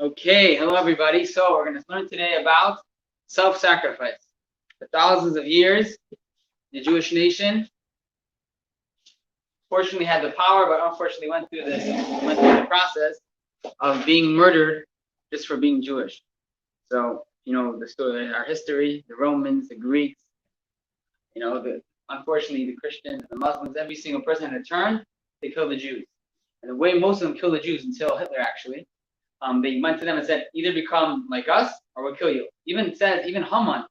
Okay, hello everybody. So we're going to learn today about self-sacrifice. For thousands of years, the Jewish nation fortunately had the power, but unfortunately went through the process of being murdered just for being Jewish. So, the story, our history, the Romans, the Greeks, unfortunately the Christians, the Muslims, every single person had a turn, they killed the Jews. And the way most of them killed the Jews until Hitler actually, they went to them and said, either become like us or we'll kill you. Even Haman,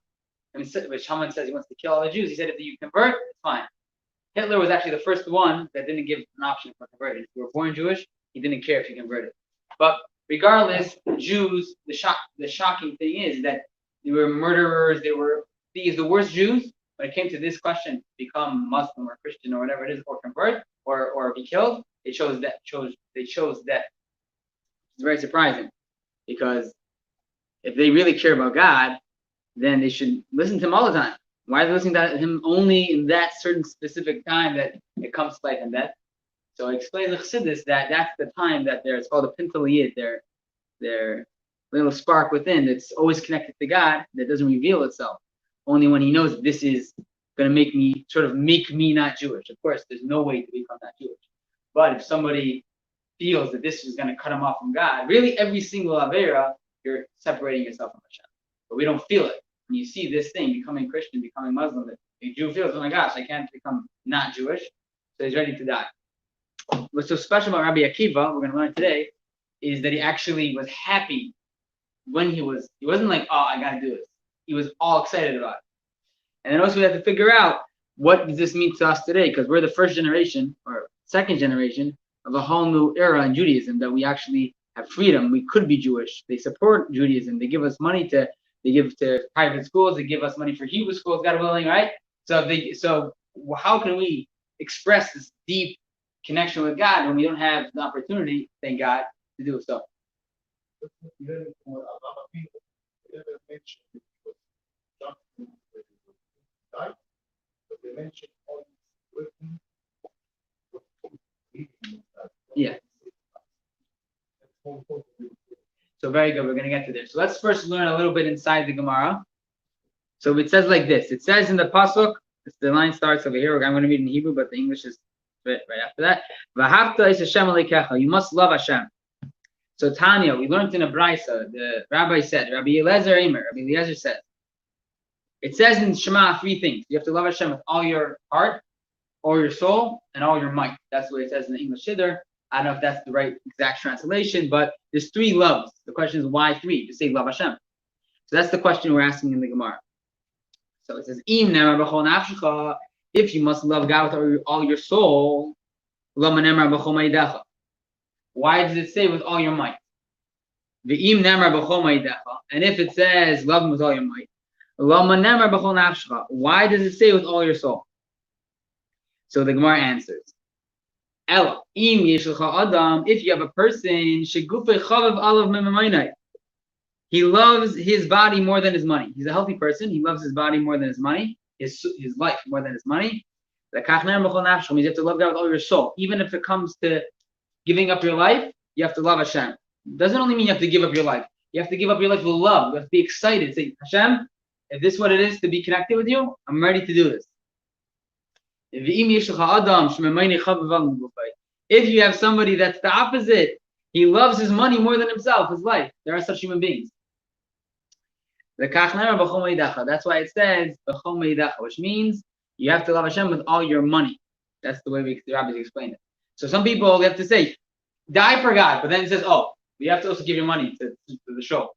which Haman says he wants to kill all the Jews, he said, if you convert, it's fine. Hitler was actually the first one that didn't give an option for converting. If you were born Jewish, he didn't care if you converted. But regardless, the Jews, the shocking thing is that they were murderers, they were thieves, the worst Jews. When it came to this question, become Muslim or Christian or whatever it is, or convert or be killed, they chose death. It's very surprising, because if they really care about God, then they should listen to him all the time. Why are they listening to him only in that certain specific time that it comes to life and death? So it explains the Chassidus that that's the time that it's called a pintel yid, their little spark within that's always connected to God, that doesn't reveal itself. Only when he knows this is going to make me not Jewish. Of course, there's no way to become not Jewish. But if somebody feels that this is going to cut him off from God, really every single Avera, you're separating yourself from Hashem. But we don't feel it. When you see this thing, becoming Christian, becoming Muslim, that a Jew feels, oh my gosh, I can't become not Jewish, so he's ready to die. What's so special about Rabbi Akiva, we're going to learn today, is that he actually was happy when he wasn't like, oh, I got to do this. He was all excited about it. And then also we have to figure out, what does this mean to us today? Because we're the first generation, or second generation, of a whole new era in Judaism, that we actually have freedom. We could be Jewish. They support Judaism. They give us money they give to private schools. They give us money for Hebrew schools, God willing, right? So how can we express this deep connection with God when we don't have the opportunity, thank God, to do so? Yeah. So very good. We're going to get to there. So let's first learn a little bit inside the Gemara. So it says like this. It says in the pasuk, the line starts over here. I'm going to read in Hebrew, but the English is right after that. V'ahavta es Hashem alekecha. You must love Hashem. So Tanya, we learned in a brisa. The rabbi said, Rabbi Eliezer says, it says in Shema 3 things. You have to love Hashem with all your heart, all your soul, and all your might. That's what it says in the English Siddur. I don't know if that's the right exact translation, but there's 3 loves. The question is, why 3? Just say love Hashem. So that's the question we're asking in the Gemara. So it says, if you must love God with all your soul, why does it say with all your might? And if it says love him with all your might, why does it say with all your soul? So the Gemara answers, if you have a person, he loves his body more than his money. He's a healthy person. He loves his body more than his money, his life more than his money. You have to love God with all your soul. Even if it comes to giving up your life, you have to love Hashem. It doesn't only mean you have to give up your life. You have to give up your life with love. You have to be excited. Say, Hashem, if this is what it is to be connected with you, I'm ready to do this. If you have somebody that's the opposite, he loves his money more than himself, his life. There are such human beings. That's why it says, which means you have to love Hashem with all your money. That's the way the rabbis explain it. So some people, they have to say, die for God, but then it says, oh, you have to also give your money to the show.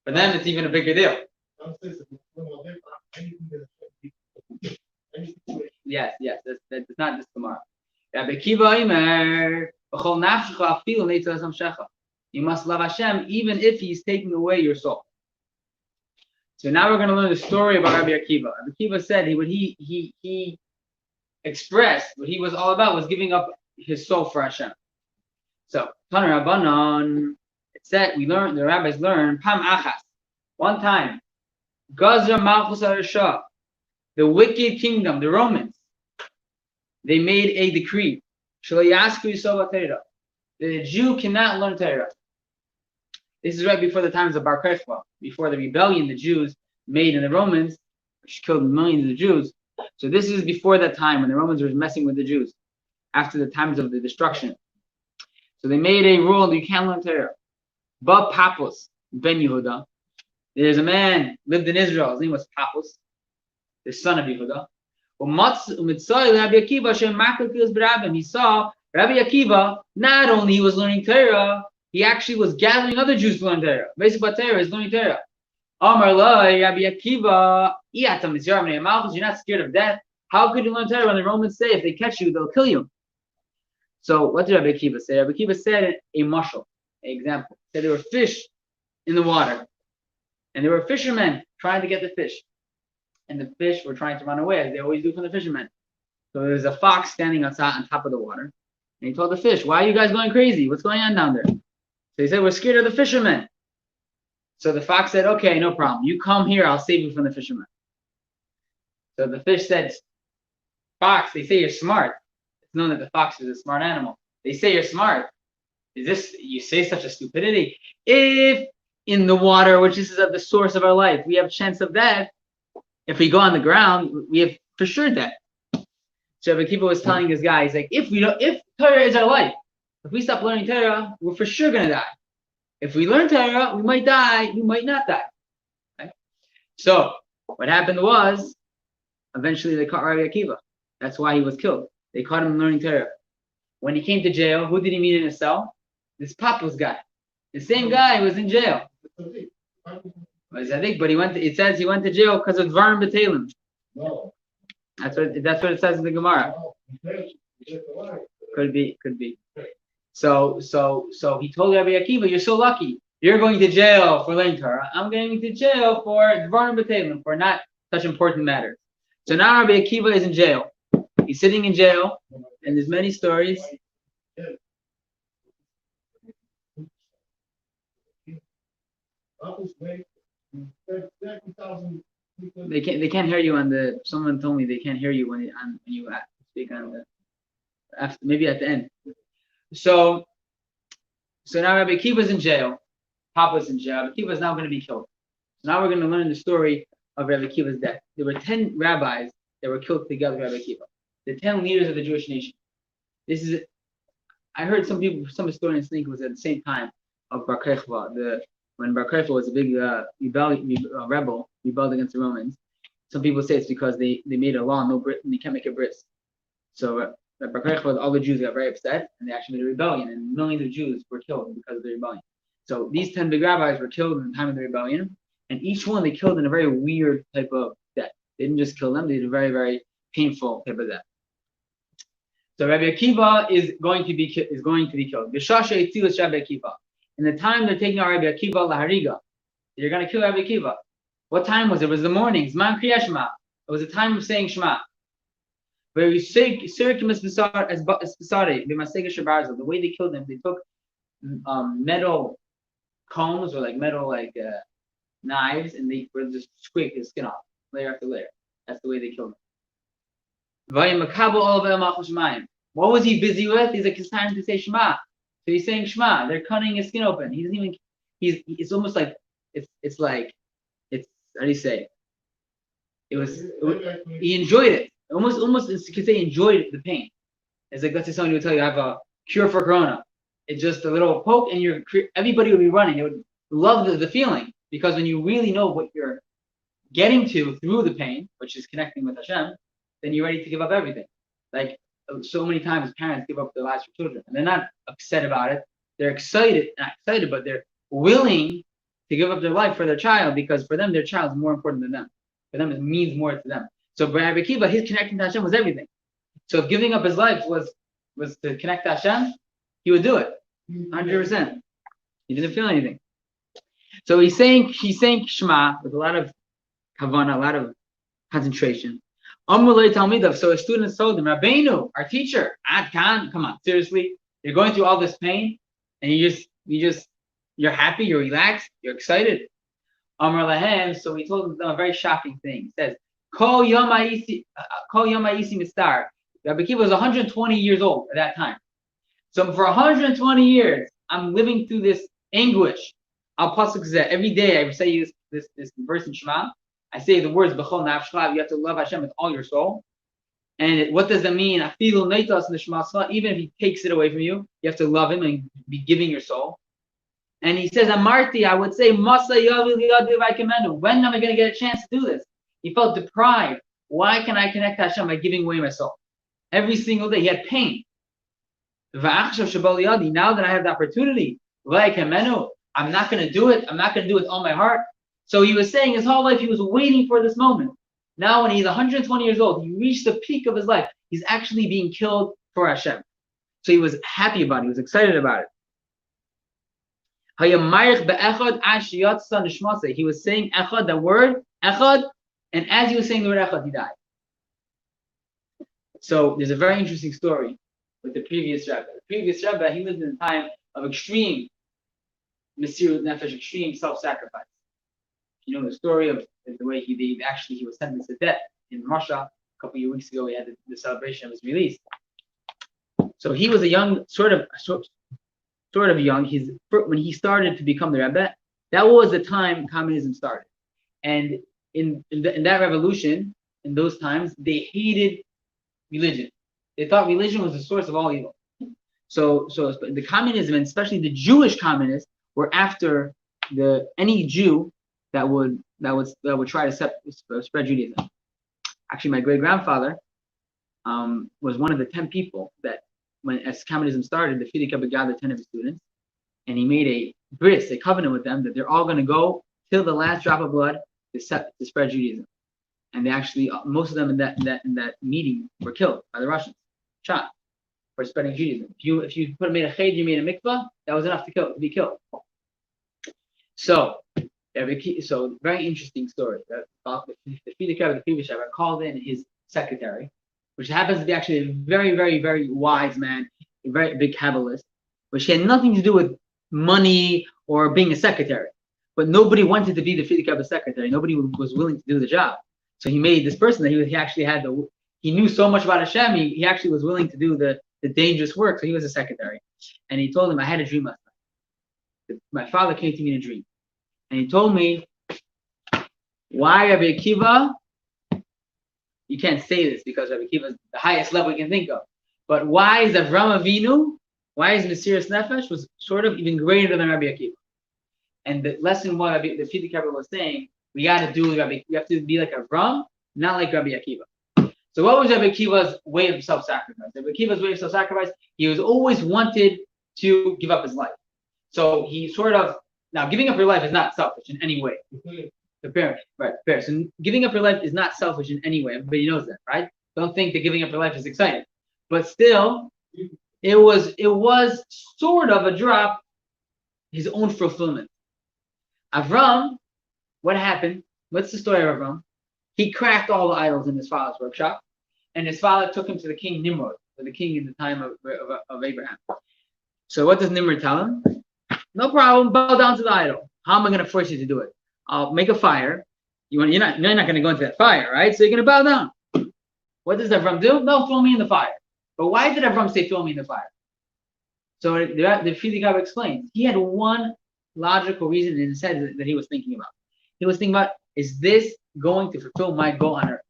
But then it's even a bigger deal. Yes, that's not just Gemara. You must love Hashem even if he's taking away your soul. So now we're going to learn the story about Rabbi Akiva. Rabbi Akiva said he expressed what he was all about was giving up his soul for Hashem. So Taner Rabbanan, it said the rabbis learn Pam Achas. One time, Gazra Malchus Arashah, the wicked kingdom, the Romans, they made a decree. The Jew cannot learn Torah. This is right before the times of Bar Kokhba, before the rebellion the Jews made in the Romans, which killed millions of Jews. So this is before that time when the Romans were messing with the Jews, after the times of the destruction. So they made a rule that you can't learn Torah. Ba Papus ben Yehuda. There's a man lived in Israel. His name was Papus, the son of Yehuda. He saw Rabbi Akiva. Not only he was learning Torah, he actually was gathering other Jews to learn Torah. Basically, Torah is learning Torah. Amar Lai, Rabbi Akiva, you're not scared of death. How could you learn Torah when the Romans say if they catch you, they'll kill you? So what did Rabbi Akiva say? Rabbi Akiva said a mashal, an example. He said there were fish in the water, and there were fishermen trying to get the fish, and the fish were trying to run away, as they always do from the fishermen. So there was a fox standing outside on top of the water, and he told the fish, "Why are you guys going crazy? What's going on down there?" So he said, "We're scared of the fishermen." So the fox said, "Okay, no problem. You come here, I'll save you from the fishermen." So the fish said, "Fox, they say you're smart." It's known that the fox is a smart animal. They say you're smart. Is this, you say such a stupidity? If in the water, which is the source of our life, we have a chance of death, if we go on the ground, we have for sure death. So Rabbi Akiva was telling this guy, he's like, if Torah is our life, if we stop learning Torah, we're for sure gonna die. If we learn Torah, we might die, we might not die. Okay? So what happened was, eventually they caught Rabbi Akiva. That's why he was killed. They caught him learning Torah. When he came to jail, who did he meet in a cell? This Papus guy. The same guy who was in jail. But he went. It says he went to jail because of Dvarim B'Teilim. No. That's what it says in the Gemara. No. Could be. So he told Rabbi Akiva, "You're so lucky. You're going to jail for learning Torah. I'm going to jail for Dvarim B'Teilim, for not such important matters." So now Rabbi Akiva is in jail. He's sitting in jail, and there's many stories. They can't hear you on the. Someone told me they can't hear you when you speak on the after, maybe at the end. So now Rabbi Akiva's in jail. Papa's in jail. Rabbi Akiva is now going to be killed. So now we're going to learn the story of Rabbi Akiva's death. There were 10 rabbis that were killed together with Rabbi Akiva. The 10 leaders of the Jewish nation. I heard some historians think it was at the same time of Bar Kokhba, when Bar Kokhba was a big rebel, rebelled against the Romans. Some people say it's because they made a law, they can't make a bris. So Bar Kokhba, all the Jews got very upset, and they actually made a rebellion, and millions of Jews were killed because of the rebellion. So these 10 big rabbis were killed in the time of the rebellion, and each one they killed in a very weird type of death. They didn't just kill them; they did a very, very painful type of death. So Rabbi Akiva is going to be killed. B'shasha Yitzilus Rabbi Akiva. In the time they're taking out Rabbi Akiva lahariga, you're going to kill Rabbi Akiva. What time was it? It was the morning. Zman Kriyat Shema. It was a time of saying Shema. The way they killed them, they took metal combs or metal knives, and they were just scraped his skin off layer after layer. That's the way they killed him. What was he busy with? He's like, it's time to say Shema. So he's saying Shema. They're cutting his skin open. He doesn't even. It's almost like it's how do you say? He enjoyed it. Almost you could say he enjoyed the pain. It's like, let's say somebody would tell you I have a cure for corona. It's just a little poke, and everybody would be running. They would love the feeling, because when you really know what you're getting to through the pain, which is connecting with Hashem, then you're ready to give up everything. Like so many times parents give up their lives for children, and they're not upset about it. They're not excited, but they're willing to give up their life for their child, because for them, their child is more important than them. For them, it means more to them. So for Rabbi Akiva, his connecting to Hashem was everything. So if giving up his life was to connect to Hashem, he would do it, 100%. He didn't feel anything. So he's saying Shema with a lot of kavanah, a lot of concentration. So his students told him, Rabbeinu, our teacher, Ad Khan, come on, seriously, you're going through all this pain, and you're happy, you're relaxed, you're excited. Amar Lahem, so he told them a very shocking thing. He says, Kol Yom Ha'isi Mistar. Rabbi Akiva was 120 years old at that time. So for 120 years, I'm living through this anguish. Al pasuk zeh. Every day I say this verse in Shema. I say the words b'chol nafshcha. You have to love Hashem with all your soul. And what does that mean? Afilu neitas nishmascha. Even if He takes it away from you, you have to love Him and be giving your soul. And he says, Amarti, I would say, Masa yavi liyadi v'aykemenu. When am I going to get a chance to do this? He felt deprived. Why can I connect to Hashem by giving away my soul? Every single day, he had pain. Now that I have the opportunity, I'm not going to do it. I'm not going to do it with all my heart. So he was saying his whole life, he was waiting for this moment. Now when he's 120 years old, he reached the peak of his life. He's actually being killed for Hashem. So he was happy about it. He was excited about it. He was saying echad, the word echad, and as he was saying the word echad, he died. So there's a very interesting story with the previous Rebbe. The previous Rebbe, he lived in a time of extreme mesirut nefesh, extreme self-sacrifice. You know the story of the way he was sentenced to death in Russia a couple of weeks ago. We had the celebration of his release. So he was a young, sort of young. When he started to become the Rebbe, that was the time communism started. And in that revolution, in those times, they hated religion. They thought religion was the source of all evil. So the communism, and especially the Jewish communists, were after any Jew that would try to spread Judaism. Actually, my great grandfather was one of the 10 people that, as communism started, the Frierdiker Rebbe gathered 10 of his students, and he made a covenant with them that they're all going to go till the last drop of blood to spread Judaism. And they actually, most of them in that meeting were killed by the Russians, shot for spreading Judaism. If you made a cheder, you made a mikvah, that was enough to be killed. So very interesting story. The Frierdiker Rebbe, the previous Rebbe, called in his secretary, which happens to be actually a very, very, very wise man, a very big Kabbalist, which had nothing to do with money or being a secretary. But nobody wanted to be the Frierdiker Rebbe secretary. Nobody was willing to do the job. So he made this person that he actually had he knew so much about Hashem, he actually was willing to do the dangerous work. So he was a secretary. And he told him, I had a dream last night. My father came to me in a dream. And he told me, why Rabbi Akiva? You can't say this because Rabbi Akiva is the highest level we can think of. But why is Avram Avinu, why is Mesiras Nefesh was sort of even greater than Rabbi Akiva? And the lesson what the Frierdiker Rebbe was saying, we have to be like Avram, not like Rabbi Akiva. So what was Rabbi Akiva's way of self-sacrifice? Rabbi Akiva's way of self-sacrifice, he was always wanted to give up his life. So he now giving up your life is not selfish in any way. Fair. So giving up your life is not selfish in any way. Everybody knows that, right? Don't think that giving up your life is exciting. But still, it was sort of a drop, his own fulfillment. Avram, what happened? What's the story of Avram? He cracked all the idols in his father's workshop, and his father took him to the king Nimrod, the king in the time of Abraham. So what does Nimrod tell him? No problem, bow down to the idol. How am I going to force you to do it? I'll make a fire. You're not going to go into that fire, right? So you're going to bow down. What does Avram do? No, throw me in the fire. But why did Avram say throw me in the fire? So the Frierdiker Rebbe explains. He had one logical reason in his head that he was thinking about. He was thinking about, is this going to fulfill my goal on earth?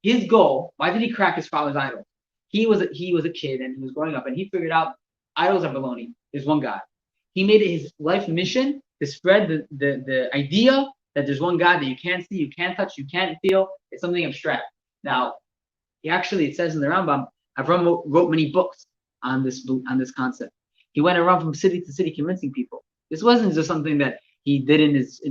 His goal, why did he crack his father's idol? He was a kid and he was growing up and he figured out idols are baloney. There's one God. He made it his life mission to spread the idea that there's one God that you can't see, you can't touch, you can't feel. It's something abstract. Now, it says in the Rambam, Avram wrote many books on this concept. He went around from city to city convincing people. This wasn't just something that he did in his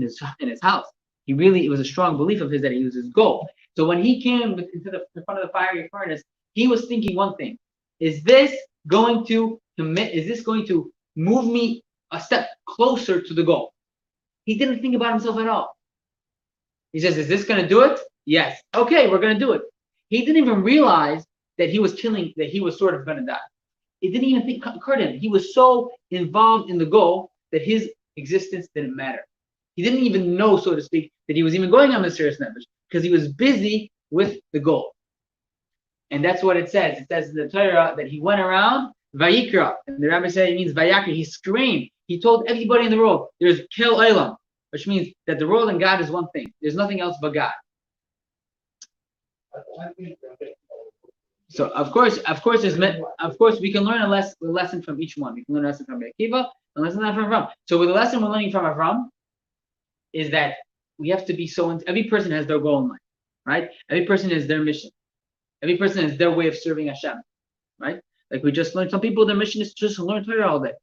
house. It was a strong belief of his that it was his goal. So when he came into the front of the fiery furnace, he was thinking one thing: is this going to move me a step closer to the goal? He didn't think about himself at all. He says, is this going to do it? Yes. Okay, we're going to do it. He didn't even realize that he was sort of going to die. It didn't even occur to him. He was so involved in the goal that his existence didn't matter. He didn't even know, so to speak, that he was even going on Mesiras Nefesh because he was busy with the goal. And that's what it says. It says in the Torah that he went around Vayikra, and the rabbi said it means Vayakra. He screamed. He told everybody in the world, there's Kel Olam, which means that the world and God is one thing. There's nothing else but God. So of course, we can learn a lesson from each one. We can learn a lesson from Akiva, and a lesson from Avram. So with the lesson we're learning from Avram is that we have to be every person has their goal in life, right? Every person has their mission. Every person has their way of serving Hashem, right? Like we just learned, some people, their mission is just to learn Torah all day.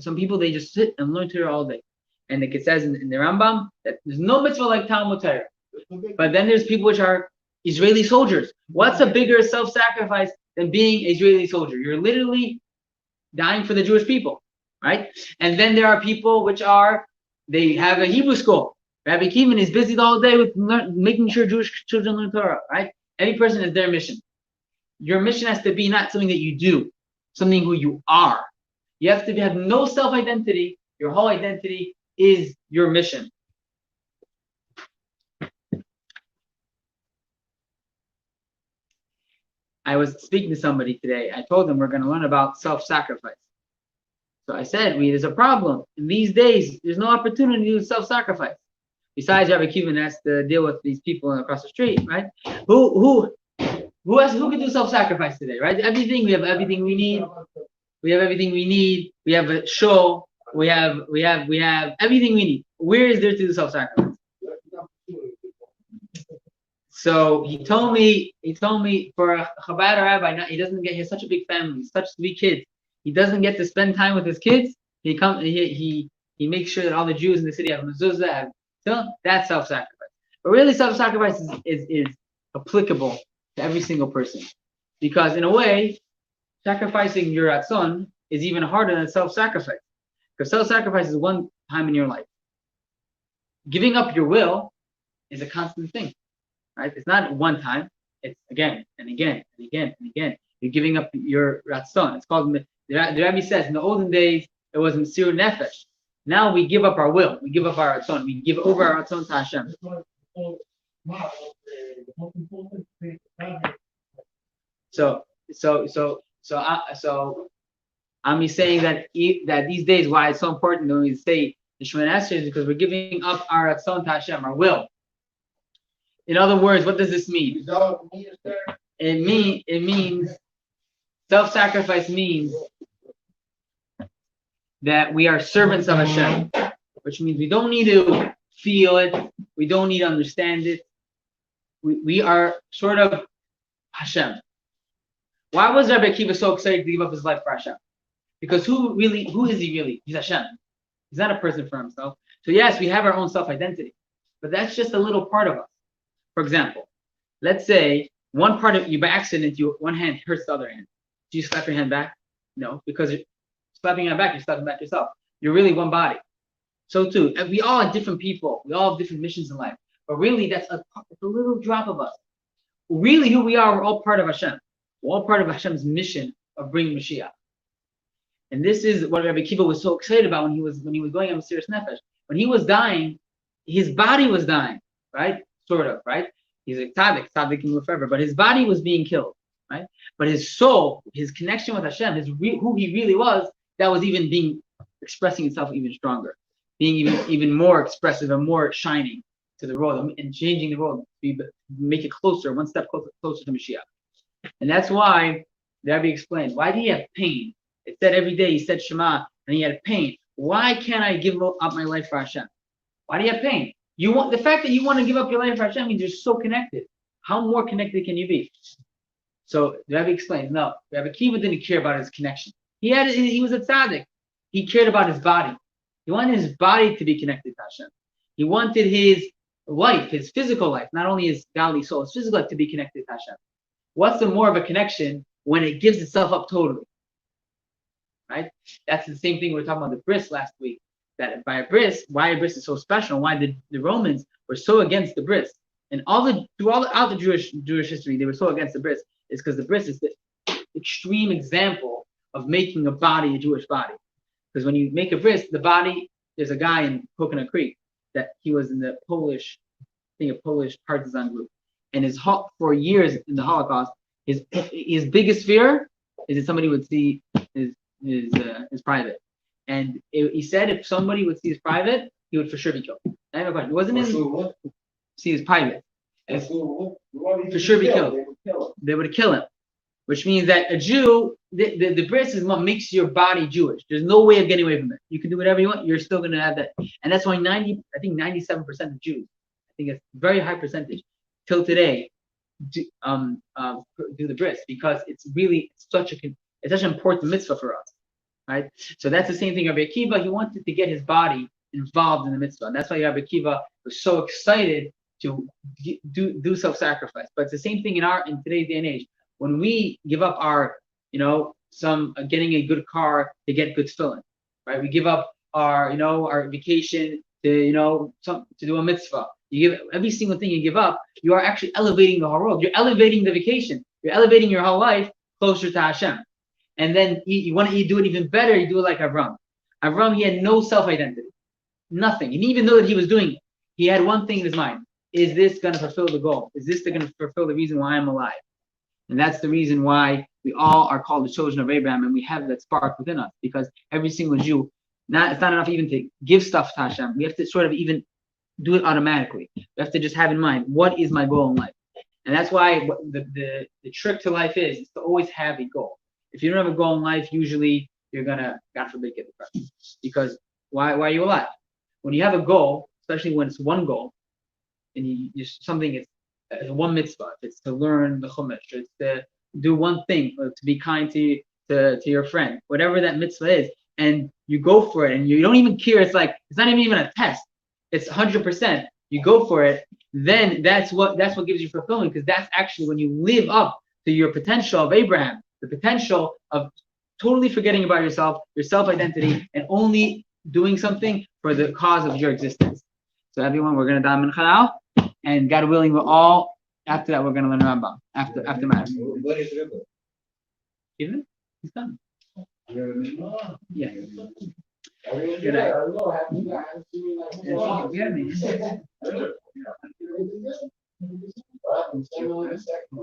Some people, they just sit and learn Torah all day. And like it says in the Rambam, that there's no mitzvah like Talmud Torah. But then there's people which are Israeli soldiers. What's a bigger self-sacrifice than being an Israeli soldier? You're literally dying for the Jewish people, right? And then there are people which they have a Hebrew school. Rabbi Kivan is busy all day with making sure Jewish children learn Torah, right? Every person has their mission. Your mission has to be not something that you do, something who you are. You have to have no self-identity. Your whole identity is your mission. I was speaking to somebody today. I told them we're going to learn about self-sacrifice. So I said, there's a problem. In these days, there's no opportunity to do self-sacrifice. Besides, Rabbi Kivan has to deal with these people across the street, right? Who can do self-sacrifice today, right? We have everything we need. We have everything we need. We have a show. We have everything we need. Where is there to do self-sacrifice? So he told me for a Chabad rabbi, he has such a big family, such 3 kids. He doesn't get to spend time with his kids. He makes sure that all the Jews in the city have mezuzah. That's self-sacrifice. But really, self-sacrifice is applicable to every single person, because in a way, sacrificing your ratzon is even harder than self-sacrifice, because self-sacrifice is one time in your life. Giving up your will is a constant thing, right? It's not one time. It's again and again and again and again. You're giving up your ratzon. It's called, the Rabbi says, in the olden days it was Mesirut Nefesh. Now we give up our will. We give up our ratzon. We give over our ratzon to Hashem. So I'm saying that these days, why it's so important when we say the Shemoneh Esrei is because we're giving up our ratzon to Hashem, our will. In other words, what does this mean? It means self-sacrifice means that we are servants of Hashem, which means we don't need to feel it, we don't need to understand it. We are sort of Hashem. Why was Rabbi Akiva so excited to give up his life for Hashem? Because who is he really? He's Hashem. He's not a person for himself. So yes, we have our own self-identity, but that's just a little part of us. For example, let's say one part of you, by accident, one hand hurts the other hand. Do you slap your hand back? No, because you're slapping your hand back, you're slapping back yourself. You're really one body. So too, we all are different people. We all have different missions in life. But really, it's a little drop of us. Really, who we are, we're all part of Hashem. We're all part of Hashem's mission of bringing Mashiach. And this is what Rabbi Akiva was so excited about when he was going on Mesirut Nefesh. When he was dying, his body was dying, right? Sort of, right? He's a tzaddik can live forever, but his body was being killed, right? But his soul, his connection with Hashem, who he really was, that was even expressing itself even stronger, being even more expressive and more shining to the world and changing the world, make it closer, one step closer to Mashiach. And that's why the Rabbi explained, why do you have pain? It said every day he said Shema and he had pain. Why can't I give up my life for Hashem? Why do you have pain? The fact that you want to give up your life for Hashem means you're so connected. How more connected can you be? So the Rabbi explains, no, Rabbi Akiva didn't care about his connection. He was a tzaddik. He cared about his body. He wanted his body to be connected to Hashem. He wanted his life, his physical life, not only his godly soul, his physical life to be connected to Hashem. What's the more of a connection when it gives itself up totally? Right? That's the same thing we were talking about the bris last week. That by a bris, why a bris is so special, and why the Romans were so against the bris, and throughout the Jewish history, they were so against the bris, is because the bris is the extreme example of making a body a Jewish body. Because when you make a bris, the body, there's a guy in Coconut Creek that he was in the Polish partisan group, and for years in the Holocaust, his biggest fear is that somebody would see his private. And he said if somebody would see his private, he would for sure be killed. I have a question. It wasn't in see his private. For sure be killed. They would kill him. Which means that a Jew, the bris is what makes your body Jewish. There's no way of getting away from it. You can do whatever you want. You're still going to have that. And that's why 97% of Jews, I think it's a very high percentage, till today, do the bris, because it's such an important mitzvah for us, right? So that's the same thing. Rabbi Akiva, he wanted to get his body involved in the mitzvah. And that's why Rabbi Akiva was so excited to do self-sacrifice. But it's the same thing in today's day and age. When we give up our, getting a good car to get good filling, right? We give up our vacation to, to do a mitzvah. You give every single thing you give up, you are actually elevating the whole world. You're elevating the vacation. You're elevating your whole life closer to Hashem. And then you want to do it even better. You do it like Avram. Avram, he had no self-identity, nothing. And even though that he was doing it, he had one thing in his mind: is this going to fulfill the goal? Is this going to fulfill the reason why I'm alive? And that's the reason why we all are called the children of Abraham, and we have that spark within us. Because every single Jew, it's not enough even to give stuff to Hashem. We have to sort of even do it automatically. We have to just have in mind, what is my goal in life? And that's why the trick to life is to always have a goal. If you don't have a goal in life, usually you're gonna, God forbid, get depressed. Because why are you alive? When you have a goal, especially when it's one goal, and it's one mitzvah, if it's to learn the chumash, or it's to do one thing, or to be kind to your friend, whatever that mitzvah is, and you go for it, and you don't even care. It's not even a test. It's 100%. You go for it. Then that's what gives you fulfillment, because that's actually when you live up to your potential of Abraham, the potential of totally forgetting about yourself, your self-identity, and only doing something for the cause of your existence. So everyone, we're going to daven Chanal. And God willing, after that, we're going to learn Rambam. After Mass. What is Rebbe? Even? He's done. Yeah. Good night.